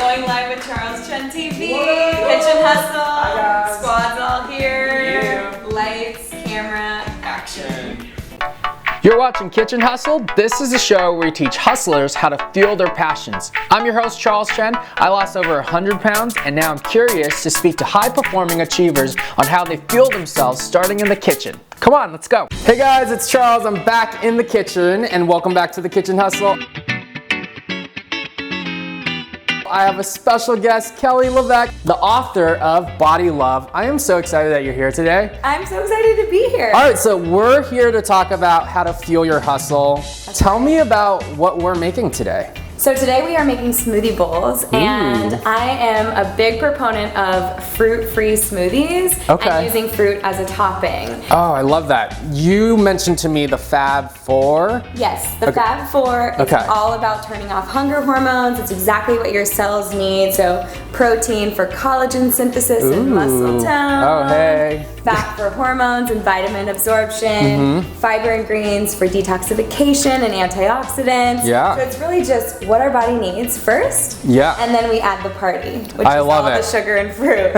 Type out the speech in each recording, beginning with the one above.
Going live with Charles Chen TV. Kitchen Hustle. Hi guys. Squad's all here. Yeah. Lights, camera, action. You're watching Kitchen Hustle. This is a show where we teach hustlers how to fuel their passions. I'm your host, Charles Chen. I lost over 100 pounds, and now I'm curious to speak to high-performing achievers on how they fuel themselves starting in the kitchen. Come on, let's go. Hey guys, it's Charles. I'm back in the kitchen, and welcome back to the Kitchen Hustle. I have a special guest, Kelly Leveque, the author of Body Love. I am so excited that you're here today. I'm so excited to be here. All right, so we're here to talk about how to fuel your hustle. Tell me about what we're making today. So today we are making smoothie bowls, and I am a big proponent of fruit-free smoothies and using fruit as a topping. Oh, I love that. You mentioned to me the Fab 4. Yes, the Fab 4 is all about turning off hunger hormones. It's exactly what your cells need. So protein for collagen synthesis and muscle tone. Oh, hey. Fat for hormones and vitamin absorption. Fiber and greens for detoxification and antioxidants. Yeah. So it's really just what our body needs first. Yeah. And then we add the party, which I is love all it. the sugar and fruit.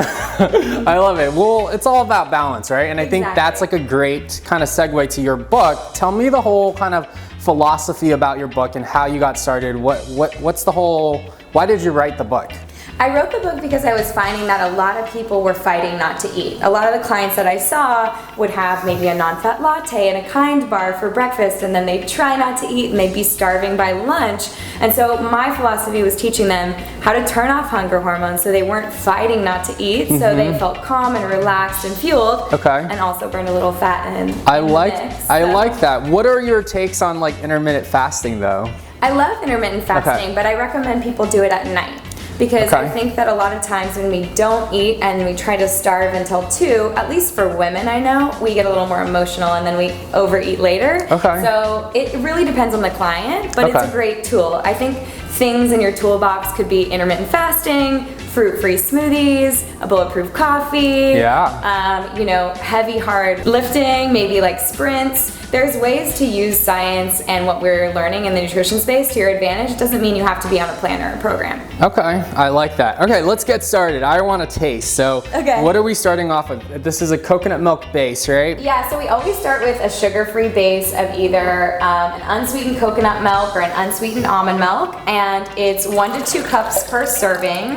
I love it. Well, it's all about balance, right? And I think that's like a great kind of segue to your book. Tell me the whole kind of philosophy about your book and how you got started. What's the whole, why did you write the book? I wrote the book because I was finding that a lot of people were fighting not to eat. A lot of the clients that I saw would have maybe a non-fat latte and a Kind bar for breakfast, and then they'd try not to eat and they'd be starving by lunch. And so my philosophy was teaching them how to turn off hunger hormones so they weren't fighting not to eat, so they felt calm and relaxed and fueled, and also burned a little fat in I like that. What are your takes on like intermittent fasting though? I love intermittent fasting, but I recommend people do it at night. Because I think that a lot of times when we don't eat and we try to starve until 2, at least for women I know, we get a little more emotional and then we overeat later. So it really depends on the client, but it's a great tool. I think things in your toolbox could be intermittent fasting, fruit-free smoothies, a bulletproof coffee, you know, heavy hard lifting, maybe like sprints. There's ways to use science and what we're learning in the nutrition space to your advantage. It doesn't mean you have to be on a plan or a program. Okay, I like that. Okay, let's get started. I want to taste. So what are we starting off with? This is a coconut milk base, right? Yeah, so we always start with a sugar-free base of either an unsweetened coconut milk or an unsweetened almond milk, and it's 1 to 2 cups per serving.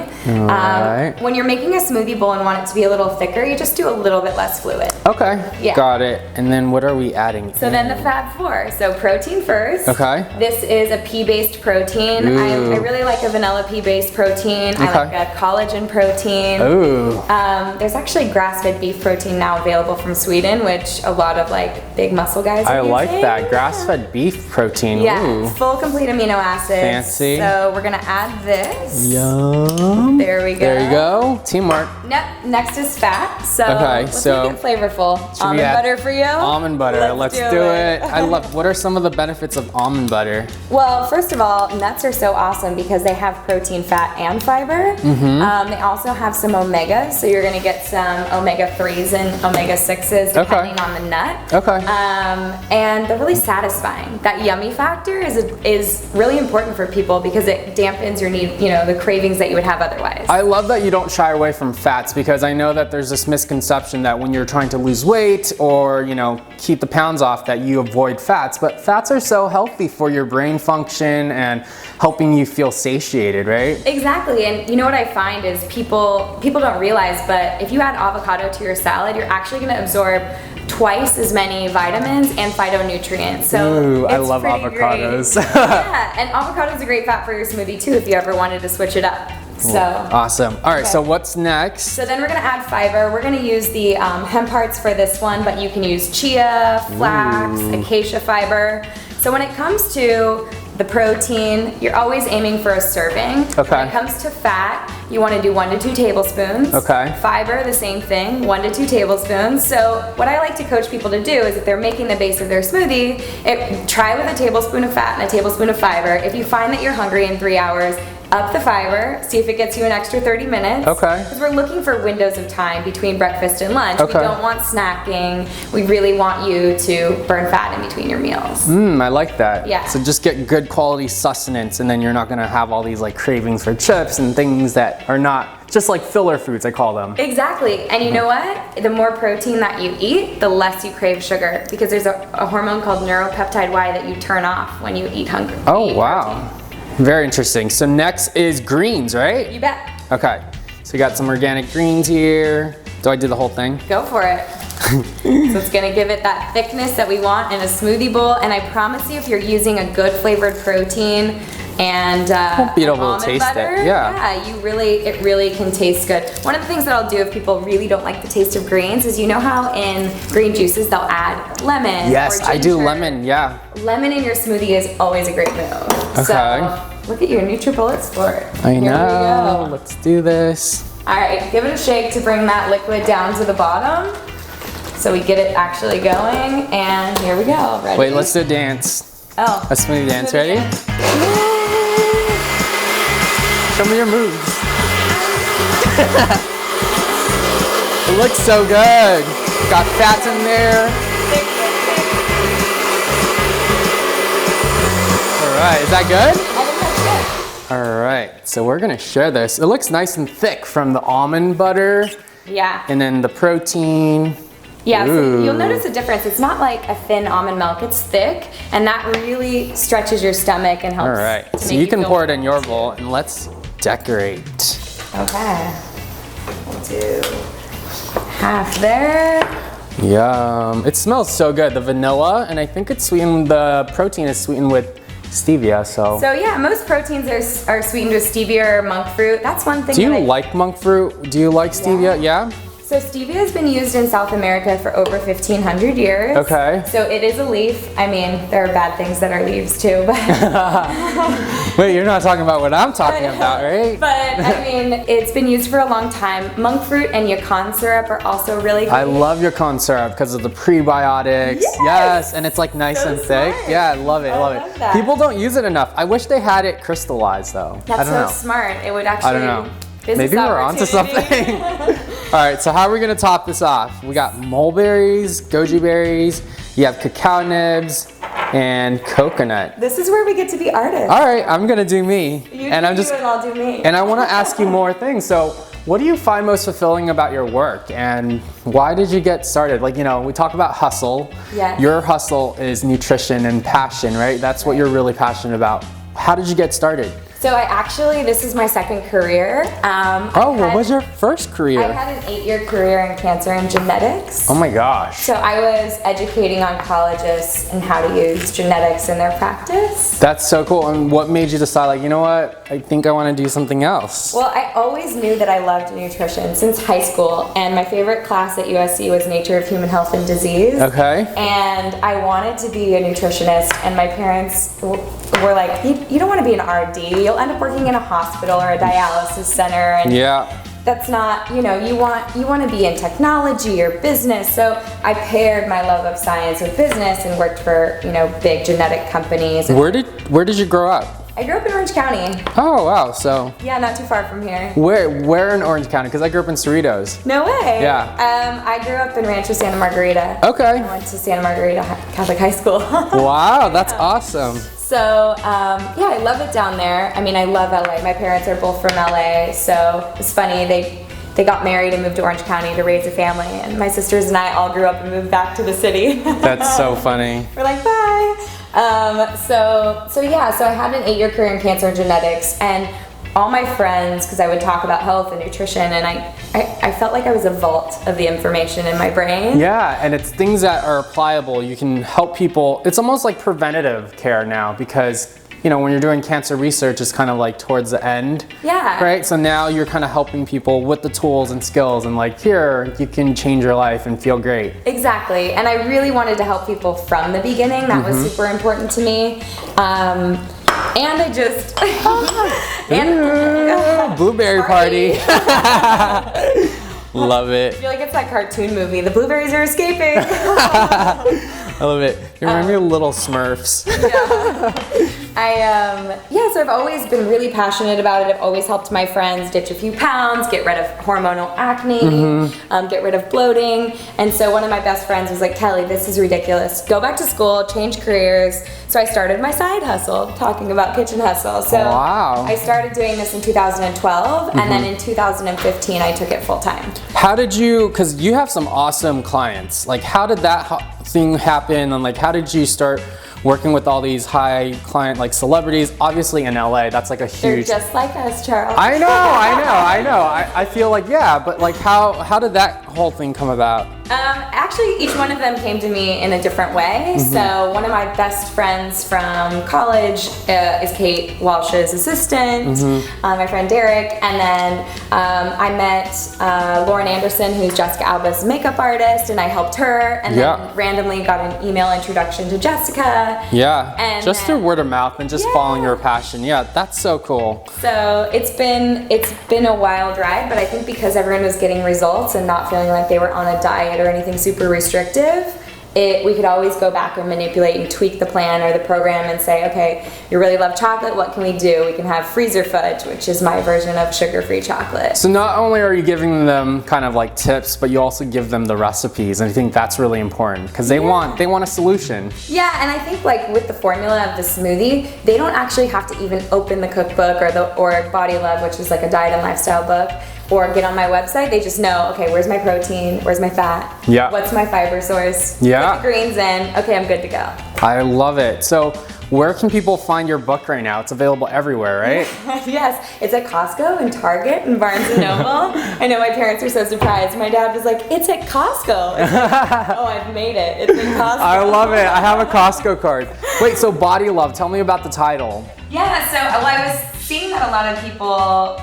When you're making a smoothie bowl and want it to be a little thicker, you just do a little bit less fluid. Got it. And then what are we adding? So then the Fab 4. So protein first. This is a pea-based protein. I really like a vanilla pea-based protein. I like a collagen protein. There's actually grass-fed beef protein now available from Sweden, which a lot of like big muscle guys are using. I like that. Grass-fed beef protein. Yeah, full complete amino acids. Fancy. So we're gonna add this. Yum. There we go. There you go. Teamwork. Next is fat. So let's make it flavorful. Almond butter for you? Almond butter. Let's do it. I love. What are some of the benefits of almond butter? Well, first of all, nuts are so awesome because they have protein, fat, and fiber. They also have some omegas, so you're gonna get some omega-3s and omega-6s depending on the nut. And they're really satisfying. That yummy factor is really important for people because it dampens your need, you know, the cravings that you would have otherwise. I love that you don't shy away from fats because I know that there's this misconception that when you're trying to lose weight or, you know, keep the pounds off that you avoid fats, but fats are so healthy for your brain function and helping you feel satiated, right? Exactly, and you know what I find is people don't realize, but if you add avocado to your salad, you're actually gonna absorb twice as many vitamins and phytonutrients. So I love avocados. Yeah, and avocado is a great fat for your smoothie too if you ever wanted to switch it up. So awesome. All right, so what's next? So then we're gonna add fiber. We're gonna use the hemp parts for this one, but you can use chia, flax, acacia fiber. So when it comes to the protein, you're always aiming for a serving. When it comes to fat, you want to do 1 to 2 tablespoons. Fiber, the same thing, 1 to 2 tablespoons. So what I like to coach people to do is if they're making the base of their smoothie, try with a tablespoon of fat and a tablespoon of fiber. If you find that you're hungry in 3 hours, up the fiber, see if it gets you an extra 30 minutes. Okay. Because we're looking for windows of time between breakfast and lunch. Okay. We don't want snacking. We really want you to burn fat in between your meals. I like that. Yeah. So just get good quality sustenance, and then you're not gonna have all these like cravings for chips and things that are not just like filler foods, I call them. Exactly. And you know what? The more protein that you eat, the less you crave sugar, because there's a hormone called neuropeptide Y that you turn off when you eat hungry. Oh, wow. Very interesting. So next is greens, right? You bet. Okay. So we got some organic greens here. Do I do the whole thing? Go for it. So it's gonna give it that thickness that we want in a smoothie bowl, and I promise you, if you're using a good flavored protein and Won't be able to almond taste butter, it. Yeah. it really can taste good. One of the things that I'll do if people really don't like the taste of greens is, you know how in green juices they'll add lemon. Yes, or I do ginger? lemon, yeah. Lemon in your smoothie is always a great move. Okay. So look at your NutriBullets for it. I Here we know. go. Let's do this. All right, give it a shake to bring that liquid down to the bottom, so we get it actually going. And here we go. Ready? Wait, let's do a dance. Oh. A smoothie dance. Smoothie Ready? dance. Show me your moves. It looks so good. Got fats in there. All right, is that good? I think that's All right, so we're gonna share this. It looks nice and thick from the almond butter good. Yeah. and then the protein. Yeah, so Ooh. you'll notice a difference. It's not like a thin almond milk, it's thick, and that really stretches your stomach and helps. All right, to so make you can feel pour it in full your too. bowl, and let's decorate. Okay. We'll do half there. Yum. It smells so good. The vanilla, and I think it's sweetened, the protein is sweetened with stevia, so. So yeah, most proteins are sweetened with stevia or monk fruit. That's one thing. Do you that like monk fruit? Do you like stevia? Yeah? So stevia has been used in South America for over 1,500 years. Okay. So it is a leaf. I mean, there are bad things that are leaves too, but Wait, you're not talking about what I'm talking about, right? but I mean, it's been used for a long time. Monk fruit and yacon syrup are also really good. I love your corn syrup because of the prebiotics. Yes! And it's like nice So and thick. smart. Yeah, I love it, I love love it. that. People don't use it enough. I wish they had it crystallized though. I That's don't know. so smart. It would actually. I don't know. business Maybe we're onto opportunity. something. All right, so how are we gonna top this off? We got mulberries, goji berries, you have cacao nibs, and coconut. This is where we get to be artists. All right, I'm gonna do me. You and do I'm just you and I'll do me. and I wanna ask you more things. So what do you find most fulfilling about your work, and why did you get started? Like, you know, we talk about hustle. Yes. Your hustle is nutrition and passion, right? That's what you're really passionate about. How did you get started? So this is my second career. What was your first career? I had an 8-year career in cancer and genetics. Oh my gosh. So I was educating oncologists in how to use genetics in their practice. That's so cool. And what made you decide, like, you know what? I think I want to do something else. Well, I always knew that I loved nutrition since high school, and my favorite class at USC was Nature of Human Health and Disease. Okay. And I wanted to be a nutritionist, and my parents were like, you don't want to be an RD, you'll end up working in a hospital or a dialysis center, and Yeah. that's not, you want to be in technology or business. So I paired my love of science with business and worked for, big genetic companies. Where did you grow up? I grew up in Orange County. Oh wow. So Yeah, not too far from here. where in Orange County? Because I grew up in Cerritos. No way. Yeah. I grew up in Rancho Santa Margarita. Okay. I went to Santa Margarita Catholic High School. Wow, that's awesome. So, yeah, I love it down there. I mean, I love LA. My parents are both from LA, so it's funny. They got married and moved to Orange County to raise a family, and my sisters and I all grew up and moved back to the city. That's so funny. We're like, bye. So I had an 8-year career in cancer and genetics, and all my friends, because I would talk about health and nutrition, and I felt like I was a vault of the information in my brain. Yeah, and it's things that are applicable. You can help people. It's almost like preventative care now because, when you're doing cancer research, it's kind of like towards the end. Yeah. Right? So now you're kind of helping people with the tools and skills and like, here, you can change your life and feel great. Exactly. And I really wanted to help people from the beginning. That was super important to me. And I just... Blueberry party. Love it. I feel like it's that cartoon movie. The blueberries are escaping. I love it. You remind me of Little Smurfs. Yeah. So I've always been really passionate about it. I've always helped my friends ditch a few pounds, get rid of hormonal acne, get rid of bloating. And so one of my best friends was like, Kelly, this is ridiculous. Go back to school, change careers. So I started my side hustle, talking about Kitchen Hustle. So I started doing this in 2012, and then in 2015 I took it full time. How did you, because you have some awesome clients, like how did that thing happen, and like how did you start working with all these high client like celebrities? Obviously in LA, that's like a huge... They're just like us, Charles. I know. I feel like, yeah, but like how did that whole thing come about? Actually, each one of them came to me in a different way. So one of my best friends from college is Kate Walsh's assistant, my friend Derek, and then I met Lauren Anderson, who's Jessica Alba's makeup artist, and I helped her, and then randomly got an email introduction to Jessica. Yeah, and just through word of mouth and just following your passion. Yeah, that's so cool. So it's been a wild ride, but I think because everyone was getting results and not feeling like they were on a diet or anything super restrictive, we could always go back and manipulate and tweak the plan or the program and say, okay, you really love chocolate, what can we do? We can have freezer fudge, which is my version of sugar-free chocolate. So not only are you giving them kind of like tips, but you also give them the recipes, and I think that's really important because they want a solution. Yeah, and I think like with the formula of the smoothie, they don't actually have to even open the cookbook or Body Love, which is like a diet and lifestyle book, or get on my website. They just know, okay, where's my protein? Where's my fat? Yeah. What's my fiber source? Yeah. Put the greens in. Okay, I'm good to go. I love it. So where can people find your book right now? It's available everywhere, right? Yes, it's at Costco and Target and Barnes & Noble. I know my parents are so surprised. My dad was like, it's at Costco. It's like, oh, I've made it. It's in Costco. I love it. I have a Costco card. Wait, so Body Love, tell me about the title. Yeah, so I was seeing that a lot of people,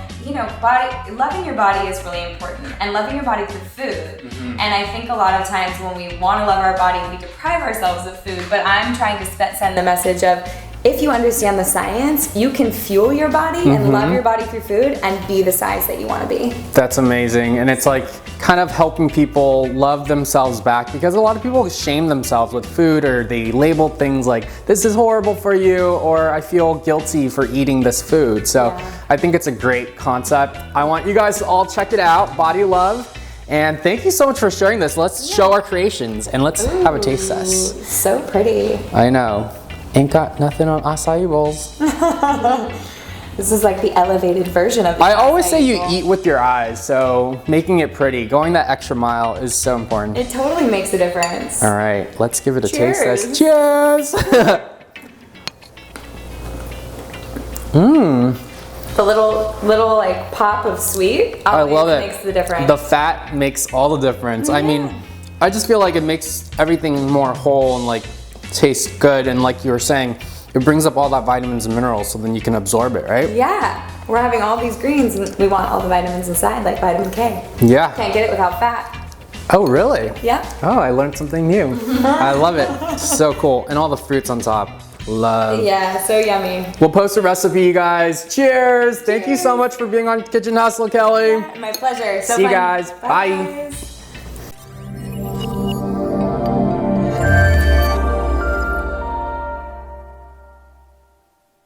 loving your body is really important, and loving your body through food. And I think a lot of times when we want to love our body, we deprive ourselves of food, but I'm trying to send the message of, if you understand the science, you can fuel your body and love your body through food and be the size that you want to be. That's amazing. And it's like kind of helping people love themselves back, because a lot of people shame themselves with food, or they label things like, this is horrible for you, or I feel guilty for eating this food. So I think it's a great concept. I want you guys to all check it out, Body Love. And thank you so much for sharing this. Let's show our creations and let's have a taste test. So pretty. I know. Ain't got nothing on acai bowls. This is like the elevated version of the I always say you eat with your eyes, so making it pretty, going that extra mile is so important. It totally makes a difference. All right, let's give it a taste test. Cheers! The little like pop of sweet. I love it. Makes the difference. The fat makes all the difference. I mean, I just feel like it makes everything more whole and like tastes good, and like you were saying, it brings up all that vitamins and minerals, so then you can absorb it, right? Yeah, we're having all these greens and we want all the vitamins inside, like vitamin K. Yeah. Can't get it without fat. Oh, really? Yeah. Oh, I learned something new. I love it. So cool. And all the fruits on top. Love. Yeah, so yummy. We'll post a recipe, you guys. Cheers. Thank you so much for being on Kitchen Hustle, Kelly. Yeah, my pleasure. So See you fun. guys. Bye. Bye.